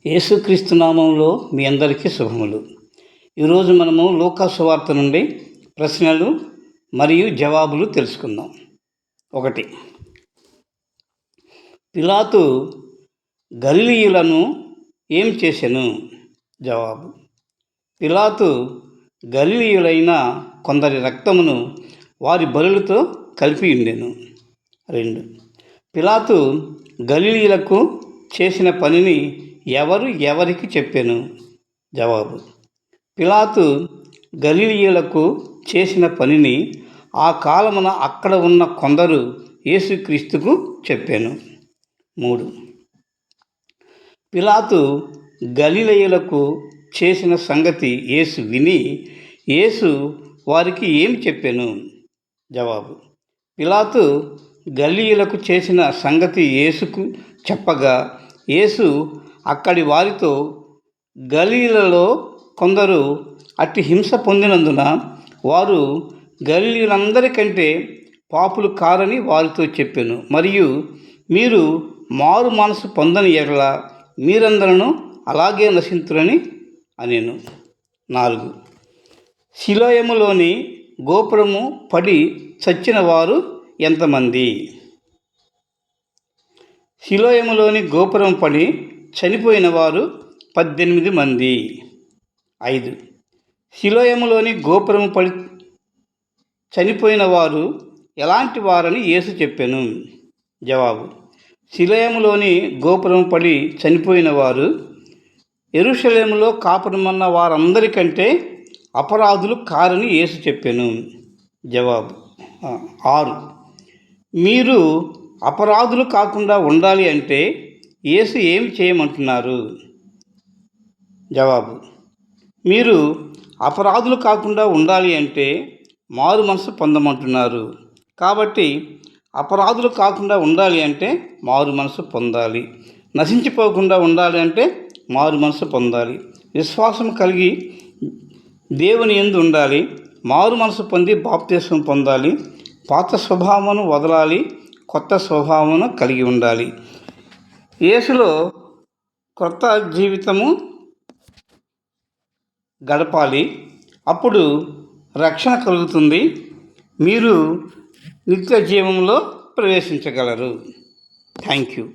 యేసుక్రీస్తు నామంలో మీ అందరికీ శుభములు. ఈరోజు మనము లూకా సువార్త నుండి ప్రశ్నలు మరియు జవాబులు తెలుసుకుందాం. 1. పిలాతు గలిలయులను ఏం చేసెను? జవాబు: పిలాతు గలిలయులైన కొందరి రక్తమును వారి బలులతో కలిపి ఉండెను. 2. పిలాతు గలిలయులకు చేసిన పనిని ఎవరికి చెప్పెను? జవాబు: పిలాతు గలిలయులకు చేసిన పనిని ఆ కాలమున అక్కడ ఉన్న కొందరు యేసుక్రీస్తుకు చెప్పాను. 3. పిలాతు గలిలయులకు చేసిన సంగతి యేసు విని యేసు వారికి ఏమి చెప్పాను? జవాబు: పిలాతు గలిలయులకు చేసిన సంగతి యేసుకు చెప్పగా యేసు అక్కడి వారితో, గలిలయలో కొందరు అట్టి హింస పొందినందున వారు గలిలయులందరికంటే పాపులు కారని వారితో చెప్పాను. మరియు మీరు మారు మనసు పొందని ఎడల మీరందరూ అలాగే నశింతురని అనెను. 4. సిలోయములోని గోపురము పడి చచ్చిన వారు ఎంతమంది? సిలోయములోని గోపురం పడి చనిపోయిన వారు 18 మంది. 5. సిలోయములోని గోపురం పడి చనిపోయిన వారు ఎలాంటి వారని యేసు చెప్పెను? జవాబు: సిలోయములోని గోపురం పడి చనిపోయిన వారు యెరూషలేములో కాపురమున్న వారందరికంటే అపరాధులు కారని యేసు చెప్పెను. జవాబు: 6. మీరు అపరాధులు కాకుండా ఉండాలి అంటే యేసు ఏమి చేయమంటున్నారు? జవాబు: మీరు అపరాధులు కాకుండా ఉండాలి అంటే మారు మనసు పొందమంటున్నారు. కాబట్టి అపరాధులు కాకుండా ఉండాలి అంటే మారు మనసు పొందాలి. నశించిపోకుండా ఉండాలి అంటే మారు మనసు పొందాలి. విశ్వాసం కలిగి దేవుని యందు ఉండాలి. మారు మనసు పొంది బాప్తిస్మం పొందాలి. పాత స్వభావమును వదలాలి. కొత్త స్వభావమును కలిగి ఉండాలి. యేసులో కొత్త జీవితము గడపాలి. అప్పుడు రక్షణ కలుగుతుంది. మీరు నిత్య జీవంలో ప్రవేశించగలరు. Thank you.